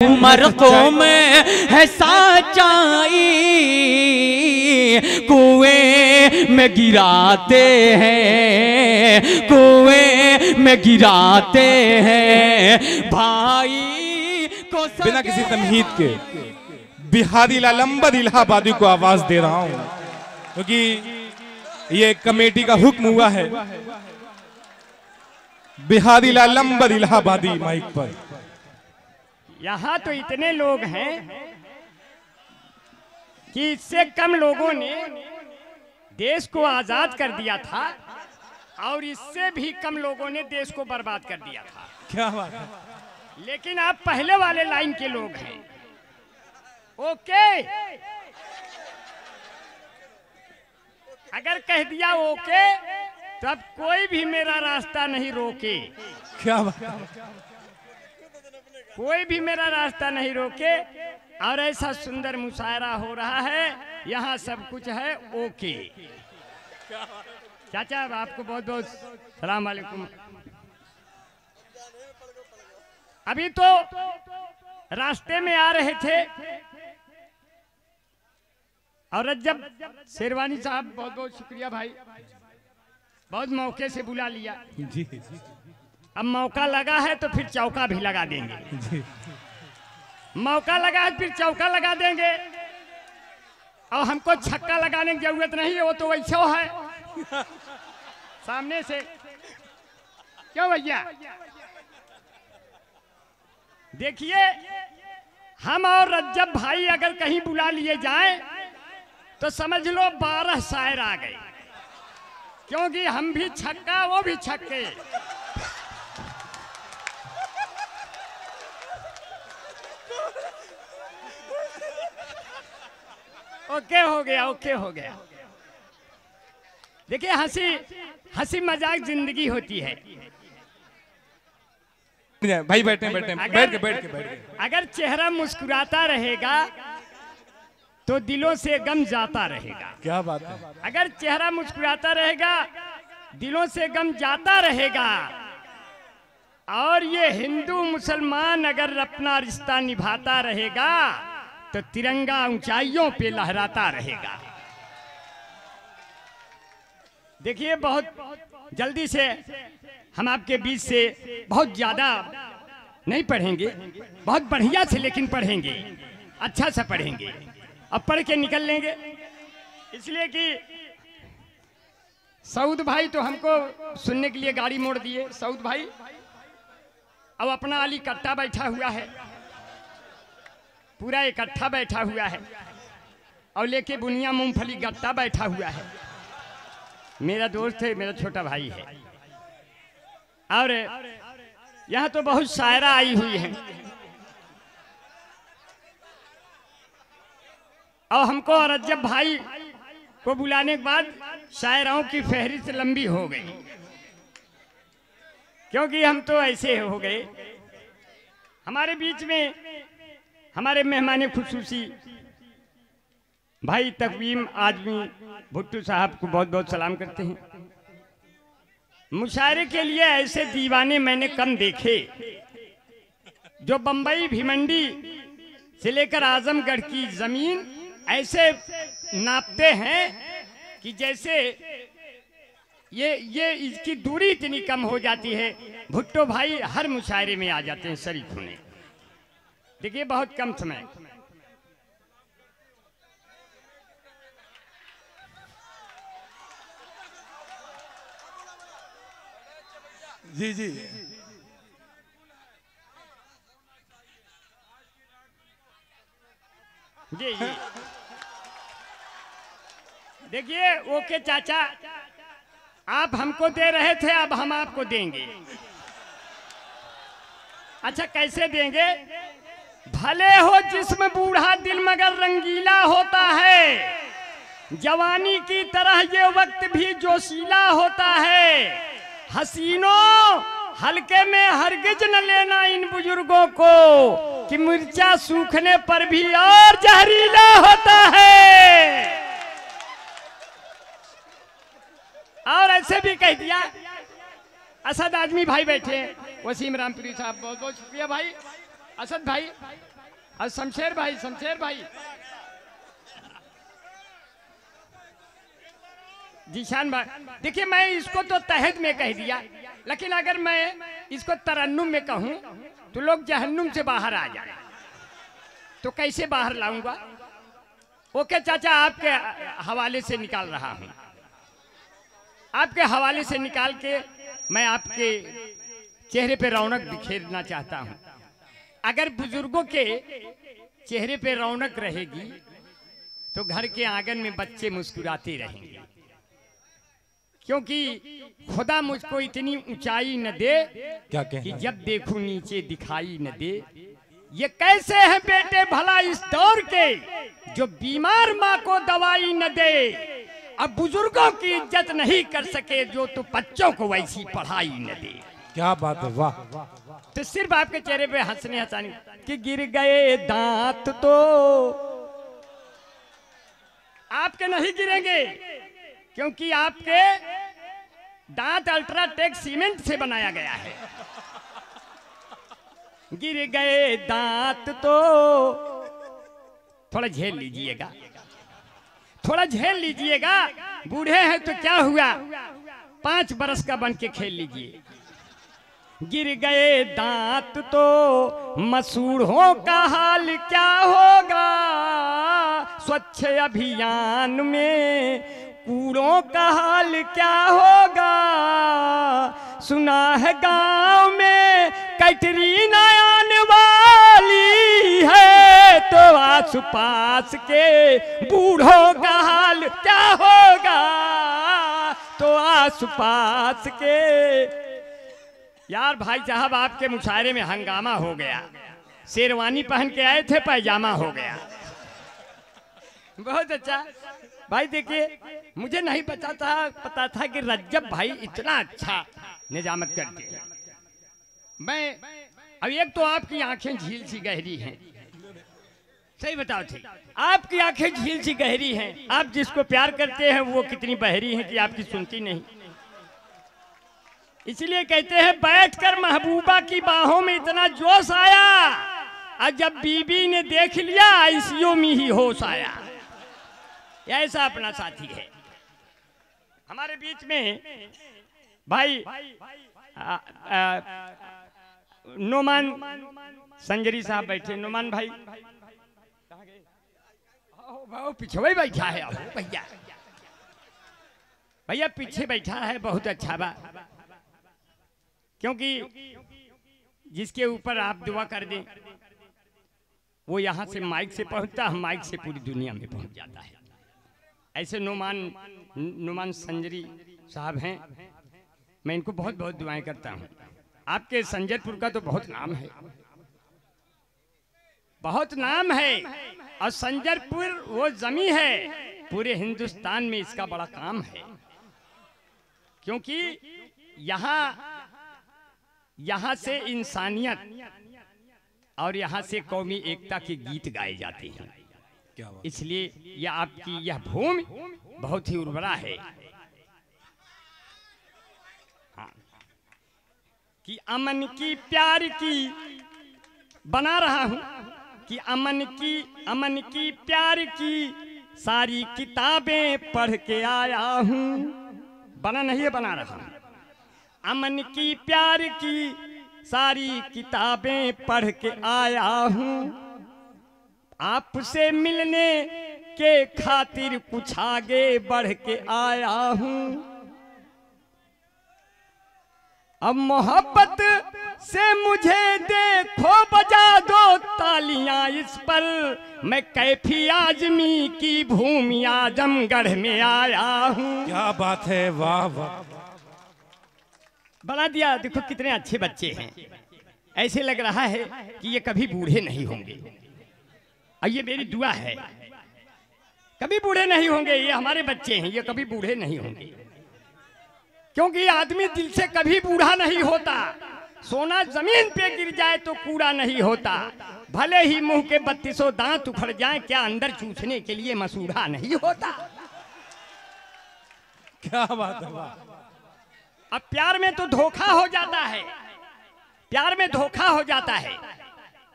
मरकों में है सच्चाई, कुएं में गिराते हैं, कुएं में गिराते हैं भाई को। बिना किसी तमहीद के बिहारी लालंबर इलाहाबादी को आवाज दे रहा हूं, क्योंकि ये कमेटी का हुक्म हुआ है। बिहारी लालंबर इलाहाबादी माइक पर। यहाँ तो इतने लोग हैं कि इससे कम लोगों ने देश को आजाद कर दिया था और इससे भी कम लोगों ने देश को बर्बाद कर दिया था। क्या बात है। लेकिन आप पहले वाले लाइन के लोग हैं। ओके, अगर कह दिया ओके तो अब कोई भी मेरा रास्ता नहीं रोके। क्या बात है। कोई भी मेरा रास्ता नहीं रोके। और ऐसा सुंदर मुशायरा हो रहा है, यहाँ सब कुछ है ओके। चाचा आपको बहुत बहुत सलाम वालेकुम। अभी तो रास्ते में आ रहे थे और जब शेरवानी साहब बहुत बहुत शुक्रिया भाई, बहुत मौके से बुला लिया जी। अब मौका लगा है तो फिर चौका भी लगा देंगे जी। मौका लगा है फिर चौका लगा देंगे। और हमको छक्का लगाने की जरूरत नहीं है, वो तो वैसा है सामने से। क्यों भैया, देखिए हम और रज्जब भाई अगर कहीं बुला लिए जाएं तो समझ लो 12 शायर आ गए, क्योंकि हम भी छक्का वो भी छक्के। ओके हो गया, ओके हो गया। देखिए हंसी हंसी मजाक जिंदगी होती है भाई। बैठे बैठ के। अगर चेहरा मुस्कुराता रहेगा तो दिलों से गम जाता रहेगा। क्या बात है। अगर चेहरा मुस्कुराता रहेगा दिलों से गम जाता रहेगा। और ये हिंदू मुसलमान अगर अपना रिश्ता निभाता रहेगा तो तिरंगा ऊंचाइयों पे लहराता रहेगा। देखिए बहुत जल्दी से हम आपके बीच से बहुत ज्यादा नहीं पढ़ेंगे, बहुत बढ़िया से लेकिन पढ़ेंगे, अच्छा सा पढ़ेंगे। अब पढ़ के निकल लेंगे, इसलिए कि सऊद भाई तो हमको सुनने के लिए गाड़ी मोड़ दिए। सऊद भाई अब अपना अली कट्टा बैठा हुआ है, पूरा इकट्ठा बैठा हुआ है, और लेके बुनिया मूंगफली गट्टा बैठा हुआ है। मेरा दोस्त है, मेरा छोटा भाई है। और यहाँ तो बहुत शायरा आई हुई है, और हमको रज्जब भाई को बुलाने के बाद शायराओं की फहरिस्त लंबी हो गई, क्योंकि हम तो ऐसे हो गए। हमारे बीच में हमारे मेहमान खुसूसी भाई तकवीम आजमी भुट्टू साहब को बहुत बहुत सलाम करते हैं। मुशायरे के लिए ऐसे दीवाने मैंने कम देखे, जो बंबई भिमंडी से लेकर आजमगढ़ की जमीन ऐसे नापते हैं कि जैसे ये इसकी दूरी इतनी कम हो जाती है। भुट्टो भाई हर मुशायरे में आ जाते हैं शरीक होने। देखिए बहुत कम समय। जी जी। जी जी। देखिए ओके चाचा, आप हमको दे रहे थे, अब हम आपको देंगे। अच्छा कैसे देंगे? भले हो जिस्म बूढ़ा दिल मगर रंगीला होता है, जवानी की तरह ये वक्त भी जोशीला होता है। हसीनों हल्के में हरगिज न लेना इन बुजुर्गों को, कि मिर्चा सूखने पर भी और जहरीला होता है। और ऐसे भी कह दिया। असद आजमी भाई बैठे, वसीम रामपुरी साहब बहुत बहुत शुक्रिया भाई। असद भाई और शमशेर भाई जीशान भाई, देखिए मैं इसको तो तहत में कह दिया, लेकिन अगर मैं इसको तरन्नुम में कहूं तो लोग जहन्नुम से बाहर आ जाए, तो कैसे बाहर लाऊंगा? ओके चाचा, आपके हवाले से निकाल रहा हूं, आपके हवाले से निकाल के मैं आपके चेहरे पे रौनक बिखेरना चाहता हूं। अगर बुजुर्गों के चेहरे पे रौनक रहेगी तो घर के आंगन में बच्चे मुस्कुराते रहेंगे, क्योंकि खुदा मुझको इतनी ऊंचाई न दे क्या कि जब देखूं नीचे दिखाई न दे। ये कैसे हैं बेटे भला इस दौर के जो बीमार माँ को दवाई न दे, अब बुजुर्गों की इज्जत नहीं कर सके जो तो बच्चों को वैसी पढ़ाई न दे। क्या बात है, वाह। तो सिर्फ आपके चेहरे पे हंसने हंसाने कि गिर गए दांत तो आपके नहीं गिरेंगे, क्योंकि आपके दांत अल्ट्राटेक सीमेंट से बनाया गया है। गिर गए दांत तो थोड़ा झेल लीजिएगा, थोड़ा झेल लीजिएगा। बूढ़े हैं तो क्या हुआ, 5 बरस का बन के खेल लीजिए। गिर गए दांत तो मसूड़ों का हाल क्या होगा, स्वच्छ अभियान में कूड़ों का हाल क्या होगा। सुना है गांव में कैटरीना आने वाली है, तो आस पास के बूढ़ों का हाल क्या होगा, तो आस पास के। यार भाई साहब, आपके मुशायरे में हंगामा हो गया, शेरवानी पहन के आए थे, पैजामा हो गया। बहुत अच्छा भाई। देखिए, मुझे नहीं पता था कि रज्जब भाई इतना अच्छा निजामत करते हैं। मैं अब एक तो आपकी आंखें झील सी गहरी हैं, सही बताओ थी, आपकी आंखें झील सी गहरी हैं। आप जिसको प्यार करते हैं वो कितनी बहरी हैं कि आपकी सुनती नहीं। इसलिए कहते हैं बैठकर महबूबा की बाहों में इतना जोश आया, और जब बीबी ने देख लिया आईसीयू में ही होश आया। ऐसा अपना साथी है हमारे बीच में भाई नोमान संजरी साहब बैठे। नोमान भाई पीछे वही बैठा है। भैया भैया पीछे बैठा है, बहुत अच्छा बा, क्योंकि जिसके ऊपर आप दुआ कर दें वो यहाँ से माइक से पहुँचता है, माइक से पूरी दुनिया में पहुँच जाता है। ऐसे नोमान संजरी साहब हैं, मैं इनको बहुत बहुत दुआएं करता हूँ। आपके संजरपुर का तो बहुत नाम है, बहुत नाम है, और संजरपुर वो जमी है पूरे हिंदुस्तान में इसका बड़ा काम है, क्योंकि यहाँ से इंसानियत और यहाँ से कौमी एकता के गीत गाए जाते हैं। इसलिए यह आपकी यह भूमि बहुत ही उर्वरा है। हाँ। कि अमन की प्यार की बना रहा हूँ, कि अमन की प्यार की सारी किताबें पढ़ के आया हूँ। बना नहीं है, बना रहा हूँ। अमन की प्यार की सारी किताबें पढ़ के आया हूँ। आपसे मिलने के खातिर कुछ आगे बढ़ के आया हूँ। अब मोहब्बत से मुझे देखो, बजा दो तालियां इस पर, मैं कैफी आजमी की भूमि आजमगढ़ में आया हूँ। क्या बात है, वाह वाह। बना दिया। देखो कितने अच्छे बच्चे हैं, ऐसे लग रहा है कि ये कभी बूढ़े नहीं होंगे। और ये मेरी दुआ है, कभी बूढ़े नहीं होंगे। ये हमारे बच्चे हैं, ये कभी बूढ़े नहीं होंगे, क्योंकि आदमी दिल से कभी बूढ़ा नहीं होता। सोना जमीन पे गिर जाए तो कूड़ा नहीं होता, भले ही मुंह के 3200 दांत उखड़ जाएं, क्या अंदर चूसने के लिए मसूड़ा नहीं होता। क्या बात है, वाह। अब प्यार में तो धोखा हो जाता है, प्यार में धोखा हो जाता है।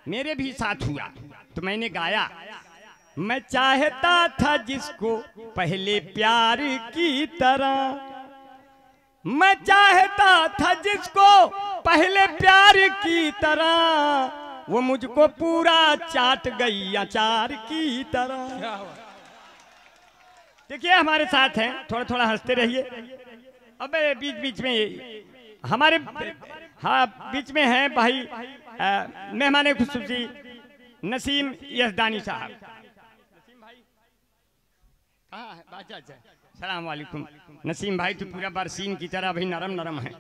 मेरे भी साथ हुआ तो मैंने गाया, मैं चाहता था जिसको पहले प्यार की तरह, मैं चाहता था जिसको पहले प्यार की तरह, वो मुझको पूरा चाट गई अचार की तरह। देखिए हमारे साथ हैं, थोड़ा थोड़ा हंसते रहिए। अब बीच बीच में हमारे बीच में हैं भाई मेहमान खुसूसी नसीम यजदानी साहब। अच्छा, सलाम वालेकुम। नसीम भाई तो पूरा बरसीन की तरह भाई नरम नरम है।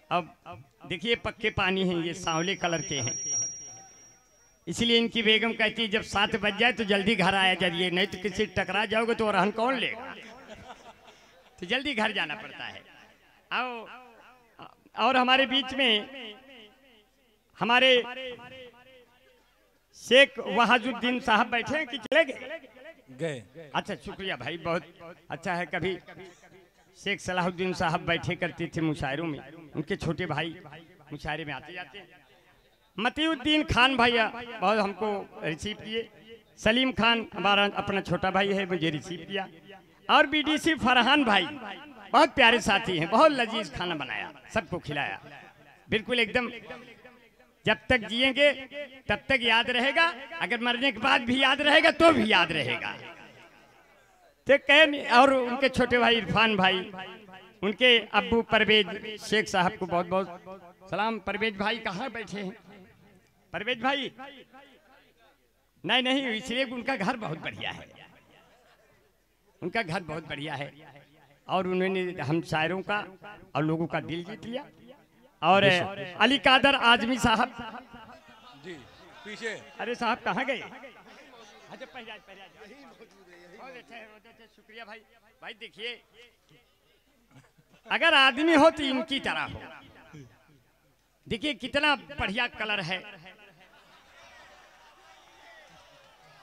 अब देखिए पक्के पानी हैं, ये सांवले कलर के हैं, इसलिए इनकी बेगम कहती है जब 7 बज जाए तो जल्दी घर आया जाइए, नहीं तो किसी टकरा जाओगे तो रहन कौन लेगा, तो जल्दी घर जाना पड़ता है। और हमारे बीच में हमारे शेख वहाजुद्दीन साहब बैठे हैं कि चले गए? अच्छा शुक्रिया भाई, बहुत अच्छा है। कभी शेख सलाहुद्दीन साहब बैठे करते थे मुशायरों में, उनके छोटे भाई मुशायरे में आते जाते। मतीउद्दीन खान भैया बहुत हमको रिसीव किए, सलीम खान हमारा अपना छोटा भाई है, मुझे रिसीव किया, और बीडीसी फरहान भाई बहुत प्यारे साथी हैं, बहुत लजीज खाना बनाया, सबको खिलाया, बिल्कुल एकदम जब तक जिएंगे तब तक याद रहेगा, अगर मरने के बाद भी याद रहेगा तो भी याद रहेगा। तो और उनके छोटे भाई इरफान भाई, उनके अब्बू परवेज शेख साहब को बहुत बहुत सलाम। परवेज भाई कहाँ बैठे हैं? परवेज भाई नहीं नहीं, इसलिए उनका घर बहुत बढ़िया है, उनका घर बहुत बढ़िया है, और उन्होंने हम शायरों का और लोगों का दिल जीत लिया। और अली कादर आजमी साहब जी पीछे, अरे साहब कहाँ गए? शुक्रिया भाई। भाई देखिए अगर आदमी हो तो इनकी तरह हो, देखिए कितना बढ़िया कलर है,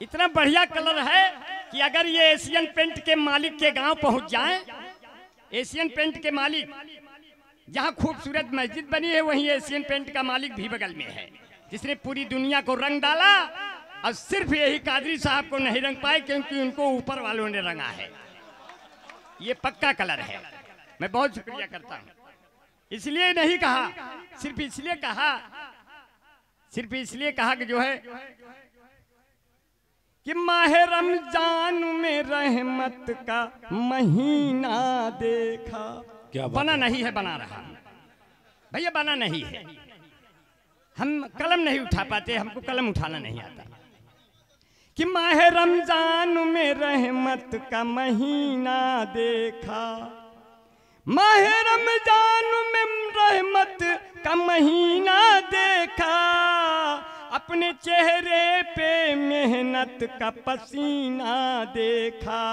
इतना बढ़िया कलर है कि अगर ये एशियन पेंट के मालिक के गांव पहुंच जाएं, एशियन पेंट के मालिक जहां खूबसूरत मस्जिद बनी है वहीं एशियन पेंट का मालिक भी बगल में है, जिसने पूरी दुनिया को रंग डाला, और सिर्फ यही कादरी साहब को नहीं रंग पाए क्योंकि उनको ऊपर वालों ने रंगा है। ये पक्का कलर है। मैं बहुत शुक्रिया करता हूं, इसलिए नहीं कहा, सिर्फ इसलिए कहा कि जो है कि माह रमजान में रहमत का महीना देखा। क्या बना नहीं है, बना रहा भैया, बना नहीं है, हम कलम नहीं उठा पाते, हमको कलम उठाना नहीं आता। कि माह रमजान में रहमत का महीना देखा, माह रमजान में रहमत का महीना देखा, अपने चेहरे पे मेहनत का पसीना देखा।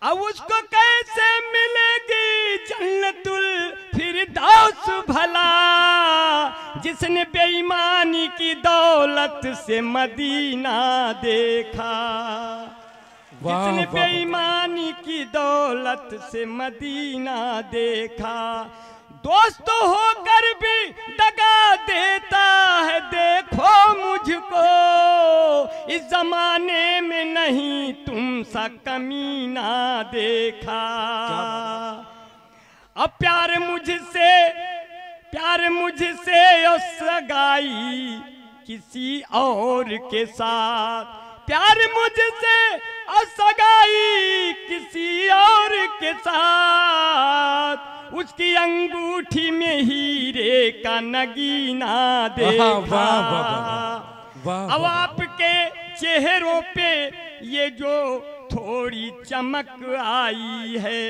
अब उसको कैसे मिलेगी जन्नतुल फिरदौस भला, जिसने बेईमानी की दौलत से मदीना देखा, जिसने बेईमानी की दौलत से मदीना देखा। दोस्त होकर भी दगा देता है, देखो मुझको इस जमाने में नहीं तुम सा कमीना देखा। अब प्यार मुझसे और सगाई किसी और के साथ, प्यार मुझसे और सगाई किसी और के साथ, उसकी अंगूठी में हीरे का नगीना देखा। अब आपके चेहरों पे ये जो थोड़ी चमक आई है,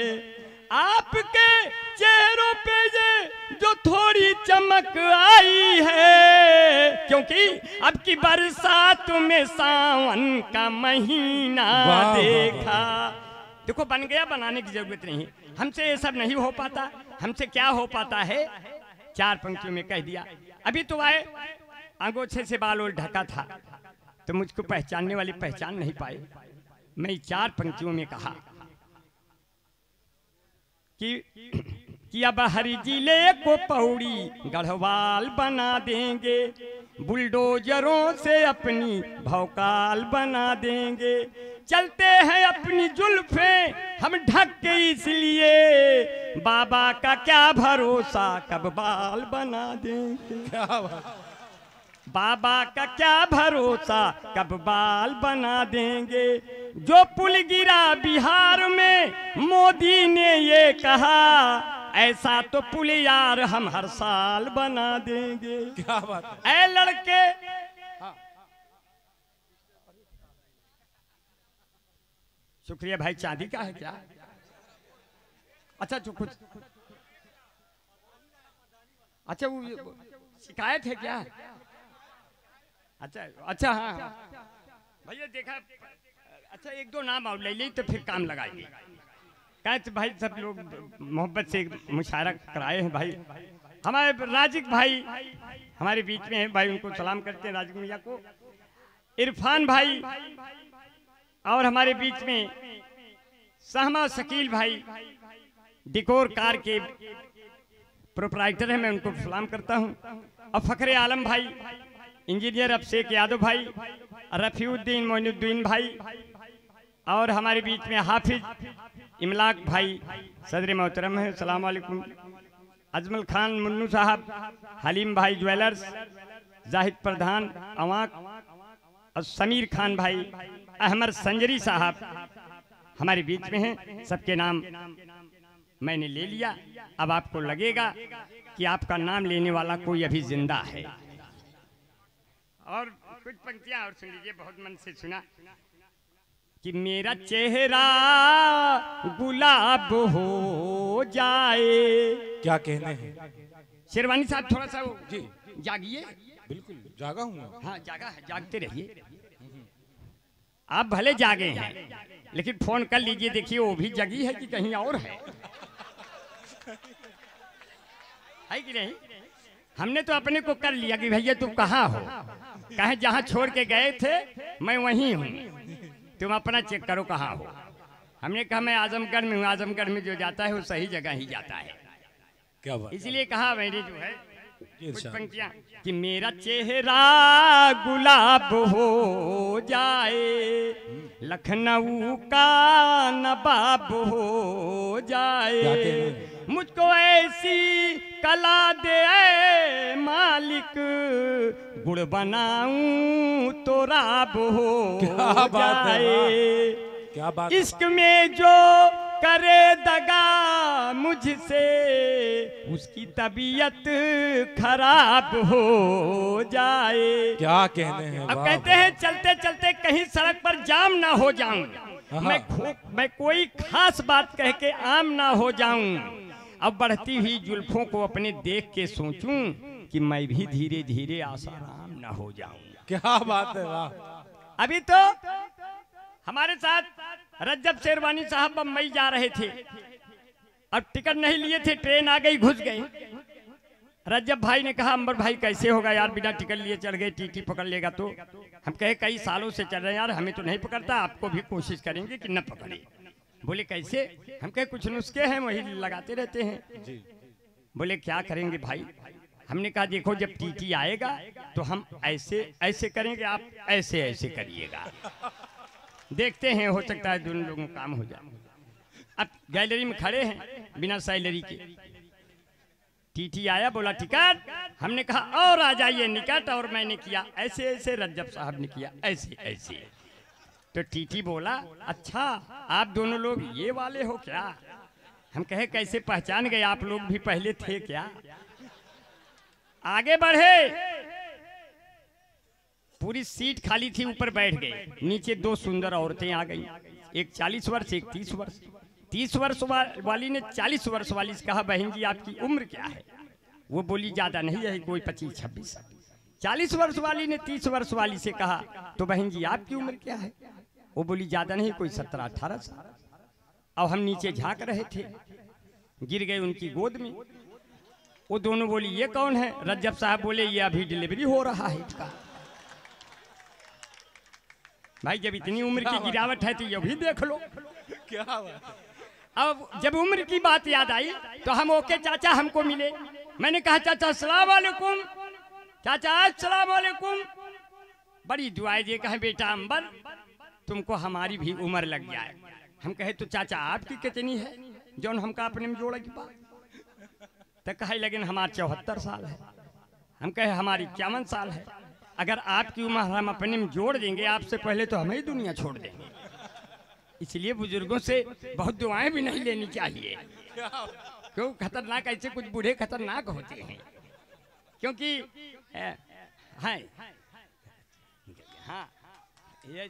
आपके चेहरों पे ये जो थोड़ी चमक आई है, क्योंकि अब की बरसात में सावन का महीना देखा। देखो बन गया, बनाने की जरूरत नहीं, हमसे ये सब नहीं हो पाता। हमसे क्या हो पाता है, 4 पंक्तियों में कह दिया। अभी तो आए अंगोछे से बाल और ढका था तो मुझको पहचानने वाले पहचान नहीं पाए। मैं 4 पंक्तियों में कहा कि कि अब हर जिले को पौड़ी गढ़वाल बना देंगे, बुलडोजरों से अपनी भौकाल बना देंगे। चलते हैं अपनी जुल्फें हम ढक के इसलिए, बाबा का क्या भरोसा कब बाल बना देंगे। क्या बात। बाबा का क्या भरोसा कब बाल बना देंगे। जो पुल गिरा बिहार में मोदी ने ये कहा, ऐसा तो पुल यार हम हर साल बना देंगे। क्या बात है। ऐ लड़के शुक्रिया भाई, चांदी का है क्या? अच्छा जो कुछ अच्छा वो शिकायत है क्या? अच्छा अच्छा हाँ भैया देखा। अच्छा एक दो नाम और ले ली तो फिर काम लगाएंगे। कहे भाई सब लोग मोहब्बत से मुशायरा कराए हैं भाई। हमारे राजिक भाई हमारे बीच में है भाई, उनको सलाम करते हैं राजिक मियाँ को। इरफान भाई और हमारे बीच में सहमा शकील भाई डिकोर कार के प्रोपराइटर हैं, मैं उनको सलाम करता हूं। और फखरे आलम भाई, इंजीनियर अभिषेक यादव भाई, रफीउद्दीन मोइनुद्दीन भाई और हमारे बीच में हाफिज इमलाक भाई सदर मोहतरम है, सलाम वालेकुम। अजमल खान मुन्नू साहब, हलीम भाई ज्वेलर्स, जाहिद प्रधान अवाक और समीर खान भाई, अहमद संजरी साहब हमारे बीच में हैं। सबके नाम मैंने ले लिया। अब आपको लगेगा कि आपका नाम लेने वाला कोई अभी जिंदा है। और कुछ पंक्तियां और सुन लीजिए, बहुत मन से सुना कि मेरा चेहरा गुलाब हो जाए। क्या कहने हैं। शेरवानी साहब थोड़ा सा जी जागिए। बिल्कुल जागा हूँ। हाँ जागा है, जागते रहिए। आप भले जागे हैं लेकिन फोन कर लीजिए, देखिए वो भी जगी है कि कहीं और है कि नहीं। हमने तो अपने को कर लिया कि भैया तुम कहाँ हो, कहे जहाँ छोड़ के गए थे मैं वहीं हूँ, तुम अपना चेक करो कहाँ हो। हमने कहा मैं आजमगढ़ में हूँ, आजमगढ़ में जो जाता है वो सही जगह ही जाता है। क्या बात। इसलिए कहा मैंने जो है कुछ इरशाद। पंक्तियां कि मेरा चेहरा गुलाब हो जाए, लखनऊ का नवाब हो क्या जाए, कहने। मुझको ऐसी कला दे ऐ मालिक, गुड़ बनाऊं तो राब हो क्या बात है, जाए। क्या बात। इश्क में जो करे दगा मुझसे, उसकी तबीयत खराब हो जाए। क्या कहने हैं। अब वाह, कहते हैं चलते चलते कहीं सड़क पर जाम ना हो जाऊं, मैं कोई खास बात कह के आम ना हो जाऊं। अब बढ़ती हुई जुल्फों को अपने देख के सोचूं कि मैं भी धीरे धीरे आसाराम ना हो जाऊं। क्या बात है। वाह। अभी तो हमारे साथ रज्जब शेरवानी साहब बम्बई जा रहे थे, अब टिकट नहीं लिए थे, ट्रेन आ गई, घुस गए। रज्जब भाई ने कहा अंबर भाई कैसे होगा यार, बिना टिकट लिए चढ़ गए, टीटी पकड़ लेगा तो। हम कहे कई सालों से चल रहे हैं यार, हमें तो नहीं पकड़ता, आपको भी कोशिश करेंगे कि न पकड़े। बोले कैसे? हम कहे कुछ नुस्खे हैं वही लगाते रहते हैं। बोले क्या करेंगे भाई? हमने कहा देखो जब टीटी आएगा तो हम ऐसे ऐसे करेंगे, आप ऐसे ऐसे करिएगा, देखते हैं हो सकता है दोनों लोगों का काम हो जाए। अब गैलरी में खड़े हैं बिना सैलरी के, टीटी आया, बोला टिकट, हमने कहा और आ जाइए निकट, और मैंने किया ऐसे ऐसे, रज्जब साहब ने किया ऐसे ऐसे। तो टीटी बोला अच्छा आप दोनों लोग ये वाले हो क्या? हम कहे कैसे पहचान गए, आप लोग भी पहले थे क्या? आगे बढ़े, पूरी सीट खाली थी, ऊपर बैठ गए, नीचे दो सुंदर औरतें आ गई, एक 40 वर्ष एक 30 वर्ष। 30 वर्ष वाली ने 40 वर्ष वाली से कहा बहन जी आपकी उम्र क्या है? वो बोली ज्यादा नहीं है, कोई 25-26। 40 वर्ष वाली ने 30 वर्ष वाली से कहा तो बहन जी आपकी उम्र क्या है? वो बोली ज्यादा नहीं, कोई 17-18 साल। अब हम नीचे झांक रहे थे, गिर गए उनकी गोद में। वो दोनों बोली ये कौन है? रज्जब साहब बोले ये अभी डिलीवरी हो रहा है इसका। भाई जब इतनी उम्र की गिरावट है तो ये भी देख लो। क्या बात है। अब जब उम्र की बात याद आई तो हम ओके चाचा हमको मिले। मैंने कहा चाचा अस्सलाम वालेकुम, चाचा अस्सलाम वालेकुम। बड़ी दुआएं दे कहे बेटा अंबर तुमको हमारी भी उम्र लग जाए। हम कहे तो चाचा आपकी कितनी है जौन हमका अपने में जोड़ा की बात। तो कहे लेकिन हमारे 74 साल है। हम कहे हमारी 51 साल है। अगर आपकी उम्र हम अपने में जोड़ देंगे आपसे पहले तो हमें ही दुनिया छोड़ देंगे। इसलिए बुजुर्गों से बहुत दुआएं भी नहीं लेनी चाहिए, क्यों खतरनाक, ऐसे कुछ बूढ़े खतरनाक होते हैं। क्योंकि हाँ ये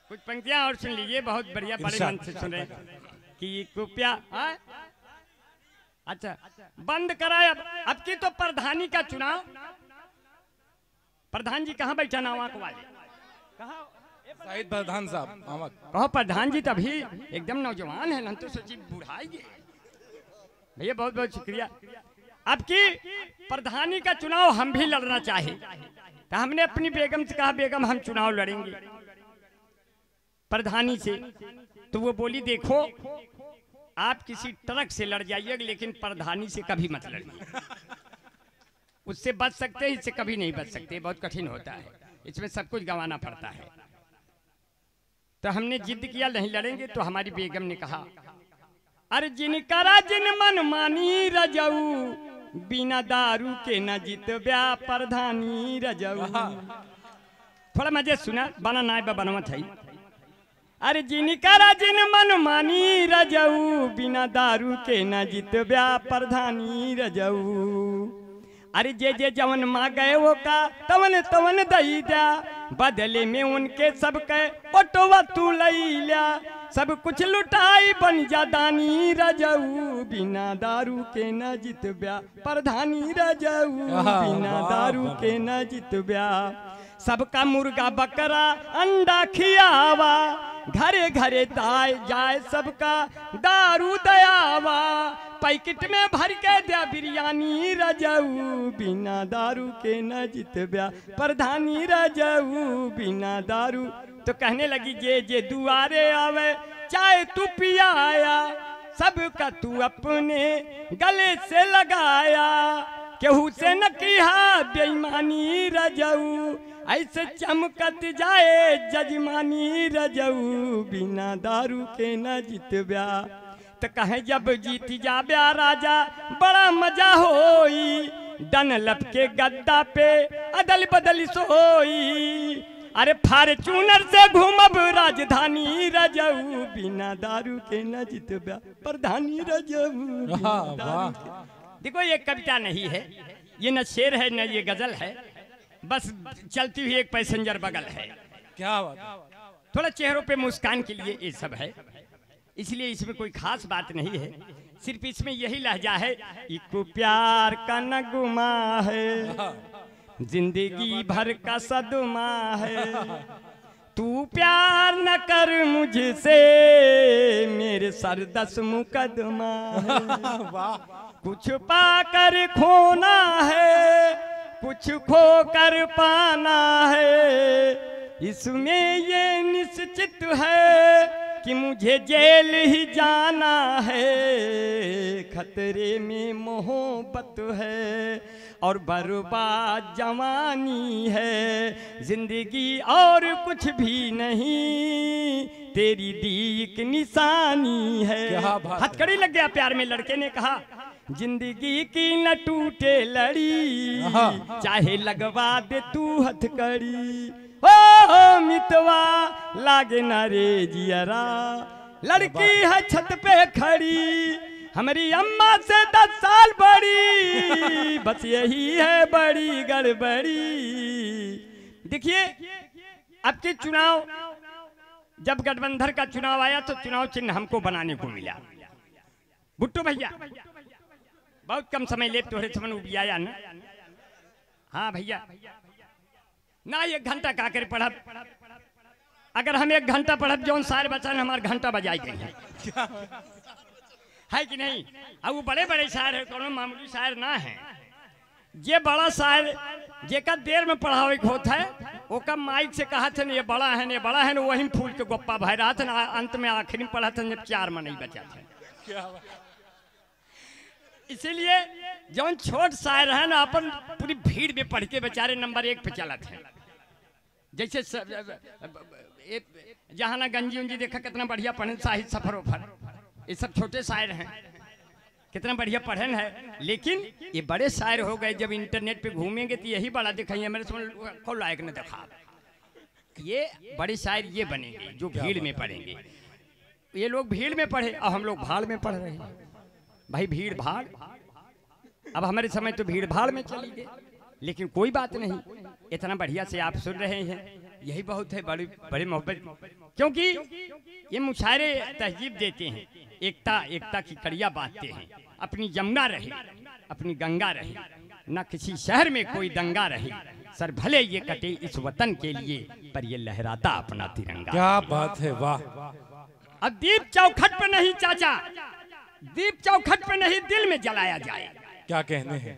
कुछ पंक्तियां और सुन लीजिए, बहुत बढ़िया बड़े मन से सुने कि कृपया। अच्छा बंद कराए। अब की तो प्रधानी का चुनाव, प्रधान जी कहाँ बैठा नावाक वाले, शाहिद प्रधान साहब कहो प्रधान जी तभी एकदम नौजवान है ना, तो सोची बुढ़ाइए। भैया बहुत बहुत शुक्रिया। अब की प्रधानी का चुनाव हम भी लड़ना चाहे तो हमने अपनी बेगम से कहा बेगम हम चुनाव लड़ेंगे प्रधानी से। तो वो बोली देखो आप किसी ट्रक से लड़ जाइएगा लेकिन प्रधानी से कभी मत लड़िए। उससे बच सकते हैं, इससे कभी नहीं बच सकते, बहुत कठिन होता है, इसमें सब कुछ गंवाना पड़ता है। तो हमने जिद किया नहीं लड़ेंगे। तो हमारी बेगम ने कहा अरे जिन करा जिन मन मानी रजऊ बिना दारू के न जितब्या प्रधानी रजऊ। थोड़ा मजे सुना बना नाय बनवत है। अरे जिन करा जिन मन मानी रजऊ बिना दारू के न जितब्या प्रधानी रजऊ। अरे जे जे जवन माँ गए वो का तवन तवन दई जा, बदले में उनके सब के ओटवा तू लई लिया। सब कुछ लुटाई बन जा दानी रजऊ बिना दारू के न जितब्या प्रधानी रजऊ बिना दारू के न जितब्या। सबका मुर्गा बकरा अंडा खियावा, घरे घरे दाए जाए सबका दारू दयावा। पैकेट में भर के दिया बिरयानी रजऊ बिना दारू के न जितब्या प्रधानी रजऊ बिना दारू। तो कहने लगी जे जे दुआरे आवे चाहे तू पियाया, सबका तू अपने गले से लगाया। केहू से न किया बेईमानी रजऊ, ऐसे चमकत जाए जजमानी रजऊ बिना दारू के न जितब्या। तो कहे जब जीत जाब्या राजा बड़ा मजा होई, डन लप के गद्दा पे अदल बदल सोई। अरे फॉर्च्यूनर से घूमब राजधानी रजऊ बिना दारू के न जितब्या प्रधानी रजऊ। देखो ये कविता नहीं है, ये न शेर है न ये गजल है, बस चलती हुई एक पैसेंजर बगल है। क्या बात, थोड़ा चेहरों पे मुस्कान के लिए ये सब है, इसलिए इसमें कोई खास बात नहीं है। सिर्फ इसमें यही लहजा है इको प्यार का नगमा है, जिंदगी भर का सदमा है। तू प्यार न कर मुझसे मेरे सर 10 मुकदमा है। कुछ पाकर खोना है, कुछ खो कर पाना है, इसमें ये निश्चित है कि मुझे जेल ही जाना है। खतरे में मोहब्बत है और बर्बाद जवानी है, जिंदगी और कुछ भी नहीं तेरी दी एक निशानी है। हथकड़ी लग गया प्यार में, लड़के ने कहा जिंदगी की न टूटे लड़ी, चाहे लगवा दे तू हथकड़ी। ओ मितवा लागे ना रे जियरा, लड़की है छत पे खड़ी, हमारी अम्मा से 10 साल बड़ी, बस यही है बड़ी गड़बड़ी। देखिए अब के चुनाव, जब गठबंधन का चुनाव आया तो चुनाव चिन्ह हमको बनाने को मिला। भुट्टो भैया बहुत कम समय ले तोहरे समन उबियाया ना। हाँ भैया ना 1 घंटा का कर पढ़ब, अगर हम 1 घंटा पढ़ब जौन सारे बच्चा ने हमारे घंटा बजाई गई है कि नहीं। अब वो बड़े बड़े शायर है, कोनो मामूली शायर ना है। ये बड़ा शायर जेकर देर में पढ़ावे के होता है ओका माइक से कहा था ये बड़ा है, ये बड़ा है, वही फूल के गोप्पा भर रहा था, अंत में आखिरी में पढ़ा था जब 4 में नहीं बचा था। इसीलिए जौन छोट शायर है ना अपन पूरी भीड़ में पढ़ के बेचारे नंबर 1 पे चला थे। जैसे जहाना गंजी उंजी देखा कितना बढ़िया पढ़े, साहित्य सफरोफर, ये सब छोटे शायर हैं, कितना बढ़िया पढ़न है। लेकिन ये बड़े शायर हो गए, जब इंटरनेट पे घूमेंगे तो यही बड़ा दिखाइए, मेरे समझ को लायक ने देखा। ये बड़े शायर ये बनेंगे जो भीड़ में पढ़ेंगे। ये लोग भीड़ में पढ़े और हम लोग भाड़ में पढ़ रहे हैं। भाई भीड़ भाड़, अब हमारे समय तो भीड़ भाड़ में चली गई, लेकिन कोई बात नहीं, इतना बढ़िया से आप सुन रहे हैं, यही बहुत है। बड़ी बड़ी मोहब्बत, क्योंकि ये मुशायरे तहजीब देते हैं, एकता की कड़िया बांधते हैं। अपनी यमुना रहे, अपनी गंगा रहे, न किसी शहर में कोई दंगा रहे, सर भले ये कटे इस वतन के लिए, पर ये लहराता अपना तिरंगा। क्या बात है, वाह। अब दीप चौखट पे नहीं चाचा, दीप चौखट पे नहीं दिल में जलाया जाए। क्या कहने हैं?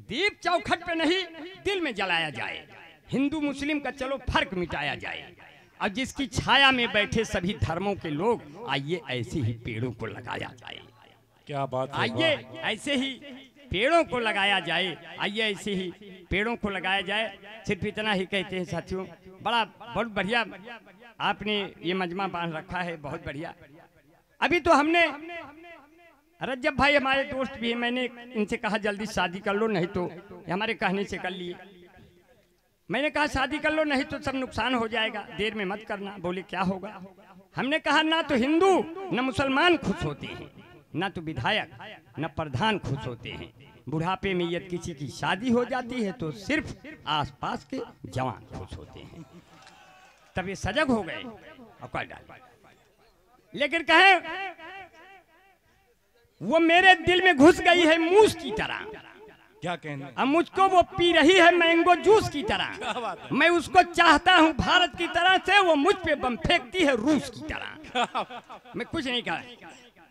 दीप चौखट पे नहीं दिल में जलाया जाए, हिंदू मुस्लिम का चलो फर्क मिटाया जाए। अब जिसकी छाया में बैठे सभी धर्मों के लोग, आइए ऐसे ही पेड़ों को लगाया जाए। क्या बात है, आइए ऐसे ही पेड़ों को लगाया जाए, आइए ऐसे ही पेड़ों को लगाया जाए। सिर्फ इतना ही कहते हैं साथियों, बहुत बढ़िया आपने ये मजमा बांध रखा है, बहुत बढ़िया। अभी तो हमने रज्जब भाई हमारे दोस्त भी है, मैंने इनसे कहा जल्दी शादी कर लो, नहीं तो हमारे कहने से कर लिए। मैंने कहा शादी कर लो, नहीं तो सब नुकसान हो जाएगा, देर में मत करना। बोले क्या होगा? हमने कहा ना तो हिंदू न मुसलमान खुश होते हैं, ना तो विधायक न प्रधान खुश होते हैं। बुढ़ापे में यदि किसी की शादी हो जाती है तो सिर्फ आसपास के जवान खुश होते हैं। तब ये सजग हो गए और कर डाल। लेकिन कहे वो मेरे दिल में घुस गई है मूस की तरह। क्या कहने? अब मुझको वो पी रही है मैंगो जूस की तरह। मैं उसको चाहता हूँ भारत की तरह से, वो मुझ पे बम फेंकती है रूस की तरह। मैं कुछ नहीं कहा,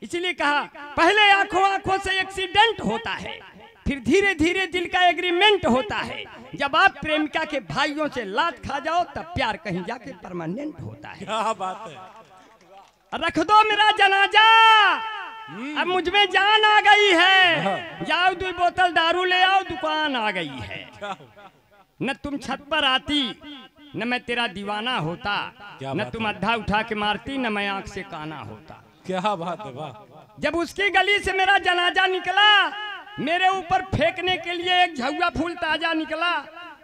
इसीलिए कहा पहले आंखों आंखों से एक्सीडेंट होता है, फिर धीरे धीरे दिल का एग्रीमेंट होता है। जब आप प्रेमिका के भाइयों से लात खा जाओ तब प्यार कहीं जाके परमानेंट होता है। क्या बात है। रख दो मेरा जनाजा, अब मुझ में जान आ गई है। जाओ 2 बोतल दारू ले आओ, दुकान आ गई है। न तुम छत पर आती न मैं तेरा दीवाना होता, न तुम अद्धा उठा के मारती न मैं आंख से काना होता। क्या बात है, वाह। जब उसकी गली से मेरा जनाजा निकला, मेरे ऊपर फेंकने के लिए एक झुआ फूल ताजा निकला।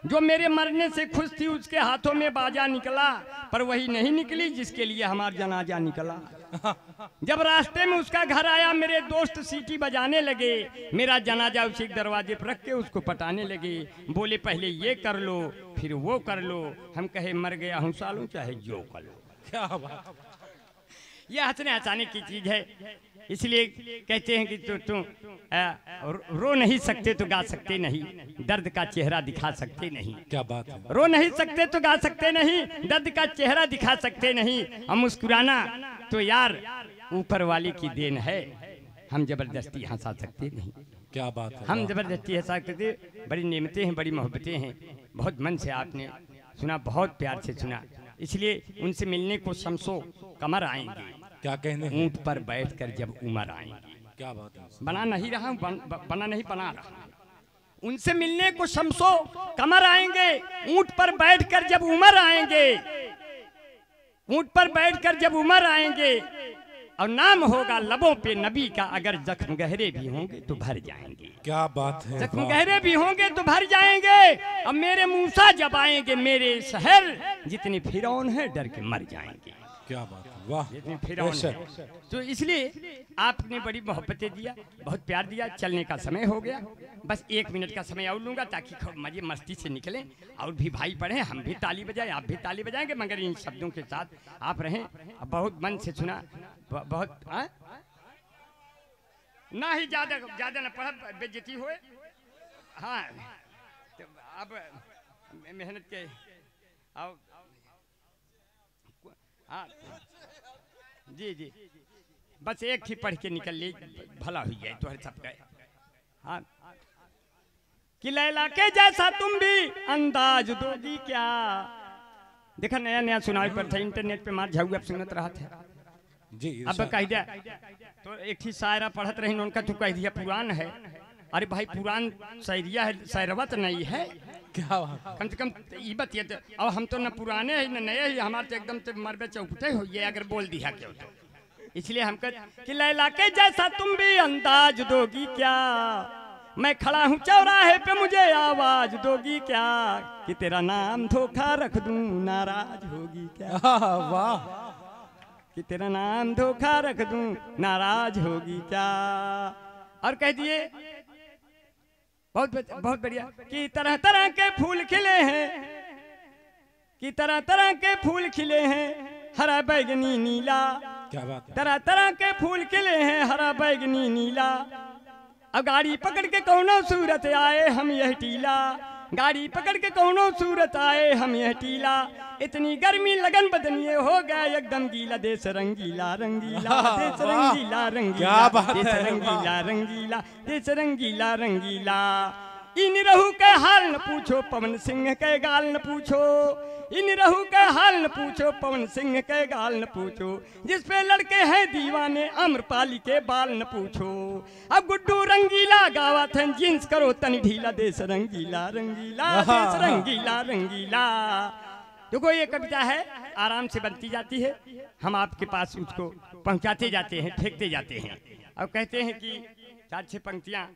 जो मेरे मरने से खुश थी उसके हाथों में बाजा निकला, पर वही नहीं निकली जिसके लिए हमारा जनाजा निकला। जब रास्ते में उसका घर आया, मेरे दोस्त सीटी बजाने लगे, मेरा जनाजा उसी दरवाजे पर रख के उसको पटाने लगे। बोले पहले ये कर लो फिर वो कर लो। हम कहे मर गया हूँ सालों, चाहे जो कर लो। क्या बात। ये हंसने हंसाने की चीज है, इसलिए कहते हैं कि तुम रो नहीं सकते तो गा सकते नहीं, दर्द का चेहरा दिखा सकते नहीं। क्या बात है। रो नहीं सकते तो गा सकते नहीं, दर्द का चेहरा दिखा सकते नहीं। हम मुस्कुराना तो यार ऊपर वाले की देन है, हम जबरदस्ती हंसा सकते नहीं। क्या बात है। हम जबरदस्ती हंसा सकते, बड़ी नेमतें हैं, बड़ी मोहब्बतें हैं। बहुत मन से आपने सुना, बहुत प्यार से सुना, इसलिए उनसे मिलने को शमसो कमर आएंगे। क्या कहने? ऊंट पर बैठकर जब उमर आएंगे। क्या बात है। बना नहीं रहा हूं, बना नहीं बना रहा। उनसे मिलने को शमसो कमर आएंगे, ऊंट पर बैठकर जब उमर आएंगे, ऊंट पर बैठकर जब उमर आएंगे। और नाम होगा लबों पे नबी का, अगर जख्म गहरे भी होंगे तो भर जाएंगे। क्या बात है। जख्म गहरे भी होंगे तो भर जाएंगे। अब मेरे मूसा जब आएंगे, मेरे शहर जितने फिरौन है डर के मर जाएंगे। क्या बात है, वाह। जितने फिरौन है। तो इसलिए आपने बड़ी मोहब्बतें दिया, बहुत प्यार दिया। चलने का समय हो गया, बस 1 मिनट का समय और लूंगा ताकि खूब मजे मस्ती से निकलें। और भी भाई पढ़े, हम भी ताली बजाएं, आप भी ताली बजाएंगे, मगर इन शब्दों के साथ आप रहें। बहुत मन से सुना, बहुत ना ही ज्यादा न पढ़, बेइज्जती हुए। हाँ तो अब मेहनत के आओ। हाँ जी जी, बस एक ही पढ़ के निकल ले, भला हुई जाए तो हर सब गए। हाँ कि लैला के जैसा तुम भी अंदाज दोगी क्या। देखा नया नया सुनाई पर था, इंटरनेट पे मार झाऊ अब सुनत रहा था जी। अब कह दिया तो एक ही शायरा पढ़त रही उनका तो कह दिया पुरान है। अरे भाई पुरान शायरिया है, शायरवा तो नहीं है क्या कम से कम ये बतिया। अब हम तो न पुराने है न नए है, हमारे तो एकदम तो मरबे चौकटे हो ये अगर बोल दिया क्यों तो। इसलिए हम कह कि लैला के जैसा तुम भी अंदाज दोगी क्या, मैं खड़ा हूँ चौराहे पे मुझे आवाज दोगी क्या, कि तेरा नाम धोखा रख दूं नाराज होगी क्या। वाह, कि तेरा नाम धोखा रख दूं नाराज होगी क्या। और कह दिए बहुत बढ़िया कि तरह तरह के फूल खिले हैं, कि तरह तरह के फूल खिले हैं हरा बैगनी नीला। क्या बात है। तरह तरह के फूल खिले हैं हरा बैगनी नीला। अब गाड़ी पकड़ के कौनो सूरत आए हम यह टीला, गाड़ी पकड़ के कौनो सूरत आए हम यह टीला। इतनी गर्मी लगन बदनिए हो गया एकदम गीला, देश रंगीला रंगीला देश रंगीला रंगीला देश रंगीला रंगीला देश रंगीला रंगीला। इन रहू के हाल न पूछो पवन सिंह के गाल न पूछो, इन रहू के हाल न पूछो पवन सिंह के गाल न पूछो, जिस पे लड़के हैं दीवाने अम्रपाली के बाल न पूछो। अब गुड्डू रंगीला गावा था जींस करो तनी ढीला, देश रंगीला रंगीला देश रंगीला रंगीला। देखो ये कविता है आराम से बनती जाती है, हम आपके पास उसको पहुंचाते जाते हैं, फेंकते जाते हैं। अब कहते हैं कि 4-6 पंक्तियां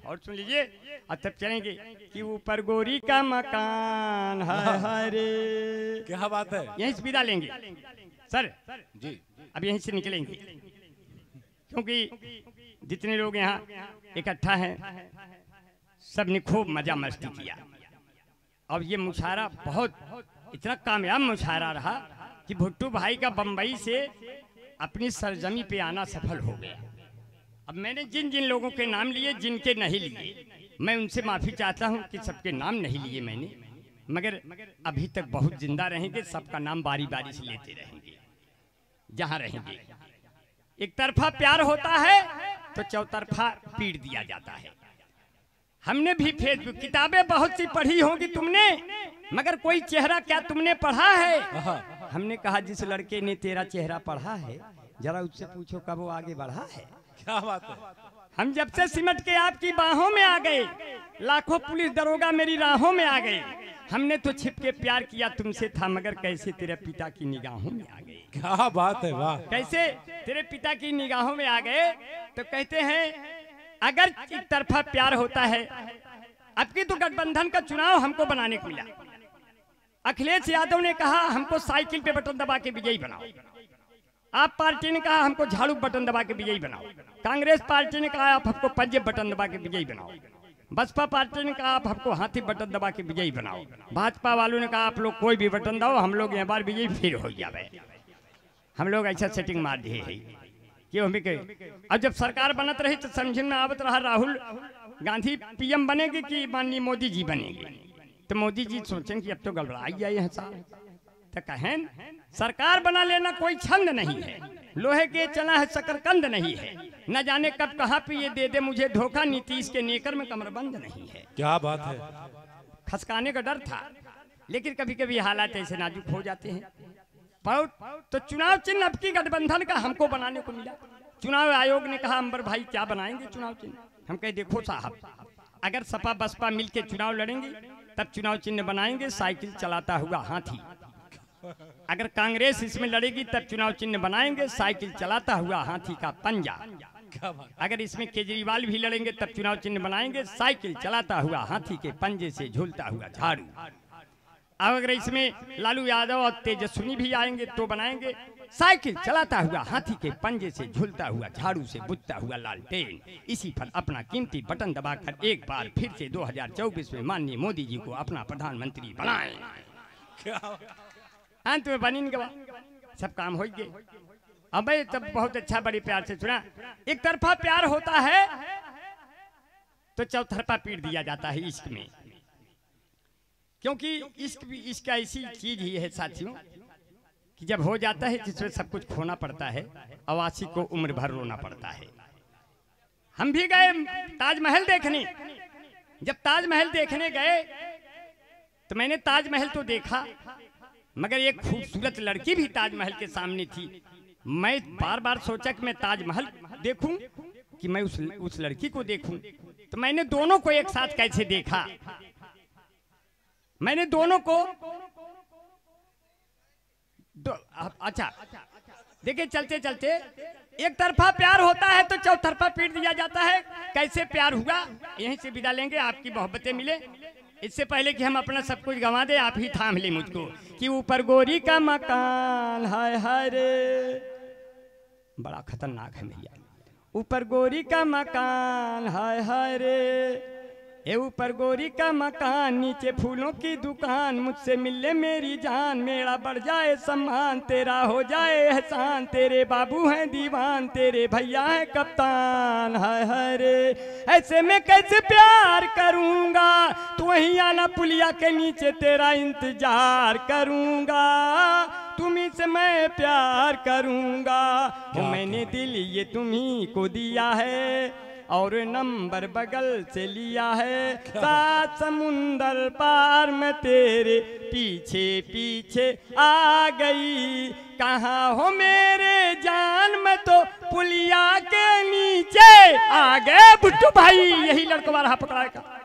और सुन लीजिए और तब चलेंगे कि ऊपर गोरी का मकान है रे। क्या बात है। यहीं से विदा लेंगे सर जी। अब यहीं से निकलेंगे क्योंकि जितने लोग यहाँ इकट्ठा हैं सब ने खूब मजा मस्ती किया। अब ये मुशायरा बहुत इतना कामयाब मुशायरा रहा कि भुट्टू भाई का बम्बई से अपनी सरजमी पे आना सफल हो गया। अब मैंने जिन जिन लोगों के नाम लिए, जिनके नहीं लिए, मैं उनसे माफी चाहता हूं कि सबके नाम नहीं लिए मैंने, मगर अभी तक बहुत जिंदा रहेंगे, सबका नाम बारी बारी से लेते रहेंगे जहां रहेंगे। एक तरफा प्यार होता है तो चौतरफा पीट दिया जाता है। हमने भी फेसबुक किताबें बहुत सी पढ़ी होंगी तुमने, मगर कोई चेहरा क्या तुमने पढ़ा है। हमने कहा जिस लड़के ने तेरा चेहरा पढ़ा है जरा उससे पूछो कब वो आगे बढ़ा है। क्या बात है। हम जब से सिमट के आपकी बाहों में आ गए, लाखों पुलिस दरोगा मेरी राहों में आ गए। हमने तो छिप के प्यार किया तुमसे था, मगर कैसे तेरे पिता की निगाहों में आ गए। क्या बात है। वाह। कैसे तेरे पिता की निगाहों में आ गए। तो कहते हैं अगर एक तरफा प्यार होता है, अब की तो गठबंधन का चुनाव हमको बनाने को मिला। अखिलेश यादव ने कहा हमको साइकिल पे बटन दबा के विजयी बनाओ, आप पार्टी ने कहा हमको झाड़ू बटन दबा के विजयी बनाओ, कांग्रेस पार्टी ने कहा आप हमको पंजे बटन दबा के विजयी बनाओ, बसपा पार्टी ने कहा आप हमको हाथी बटन दबा के विजयी बनाओ, भाजपा वालों ने कहा आप लोग कोई भी बटन दबाओ, हम लोग यह बार विजयी फिर हो जाए। हम लोग ऐसा सेटिंग मार दिए है क्यों हमें के। अब जब सरकार बनत रही तो समझ में आवत रहा राहुल गांधी पीएम बनेगी कि माननीय मोदी जी बनेंगे। तो मोदी जी सोचें कि अब तो गड़बड़ाई जाए है साहब। तो कहें सरकार बना लेना कोई छंद नहीं है, लोहे के चना है शकरकंद नहीं है, न जाने कब कहाँ पे ये दे दे मुझे धोखा, नीतीश के नेकर में कमरबंद नहीं है। क्या बात है। खसकाने का डर था, लेकिन कभी कभी हालात ऐसे नाजुक हो जाते हैं। तो चुनाव चिन्ह अब की गठबंधन का हमको बनाने को मिला। चुनाव आयोग ने कहा अंबर भाई क्या बनाएंगे चुनाव चिन्ह। हम कहे देखो साहब, अगर सपा बसपा मिलके चुनाव लड़ेंगे तब चुनाव चिन्ह बनाएंगे साइकिल चलाता हुआ हाथी। अगर कांग्रेस इसमें लड़ेगी तब चुनाव चिन्ह बनाएंगे साइकिल चलाता हुआ हाथी का पंजा। अगर इसमें केजरीवाल भी लड़ेंगे तब चुनाव चिन्ह बनाएंगे साइकिल चलाता हुआ हाथी के पंजे से झूलता हुआ झाड़ू। अगर इसमें लालू यादव और तेजस्वी भी आएंगे तो बनाएंगे साइकिल चलाता हुआ हाथी के पंजे से झूलता हुआ झाड़ू से बुझता हुआ लालटेन। इसी पर अपना कीमती बटन दबाकर एक बार फिर से 2024 में माननीय मोदी जी को अपना प्रधानमंत्री बनाएं। अंत में बनी गवा सब काम हो गए। अब तब बहुत अच्छा बड़ी प्यार से सुना। एक तरफा प्यार होता है तो चौतरफा पीट दिया जाता है इश्क में, क्योंकि इश्क भी इश्क ऐसी चीज ही है साथियों कि जब हो जाता है जिसमें सब कुछ खोना पड़ता है, अवासी को उम्र भर रोना पड़ता है। हम भी गए ताजमहल देखने, जब ताजमहल देखने गए तो मैंने ताजमहल तो देखा, मगर एक खूबसूरत लड़की भी ताजमहल के सामने थी। मैं बार बार सोचा कि मैं ताजमहल देखूं कि मैं उस लड़की को देखूं। तो मैंने दोनों को एक साथ कैसे देखा, मैंने दोनों को अच्छा देखिए, चलते चलते एक तरफा प्यार होता है तो चौतरफा पीट दिया जाता है। कैसे प्यार हुआ यहीं से विदा लेंगे, आपकी मोहब्बतें मिले। इससे पहले कि हम अपना सब कुछ गंवा दे, आप ही थाम ले मुझको कि ऊपर गोरी का मकान, हाय हाय रे, बड़ा खतरनाक है भैया। ऊपर गोरी का मकान, हाय हाय रे, ये ऊपर गोरी का मकान, नीचे फूलों की दुकान, मुझसे मिले मेरी जान, मेरा बढ़ जाए सम्मान, तेरा हो जाए एहसान, तेरे बाबू हैं दीवान, तेरे भैया हैं कप्तान, हाय हाय रे, ऐसे में कैसे प्यार करूंगा, तू वहीं आना पुलिया के नीचे, तेरा इंतजार करूंगा, तुम्ही से मैं प्यार करूंगा, वो मैंने दिल ये तुम्ही को दिया है और नंबर बगल से लिया है, सात समुंदर पार में तेरे पीछे पीछे आ गई, कहाँ हो मेरे जान, में तो पुलिया के नीचे आ गए। बुट्टू भाई यही लड़का रहा पकड़ा का।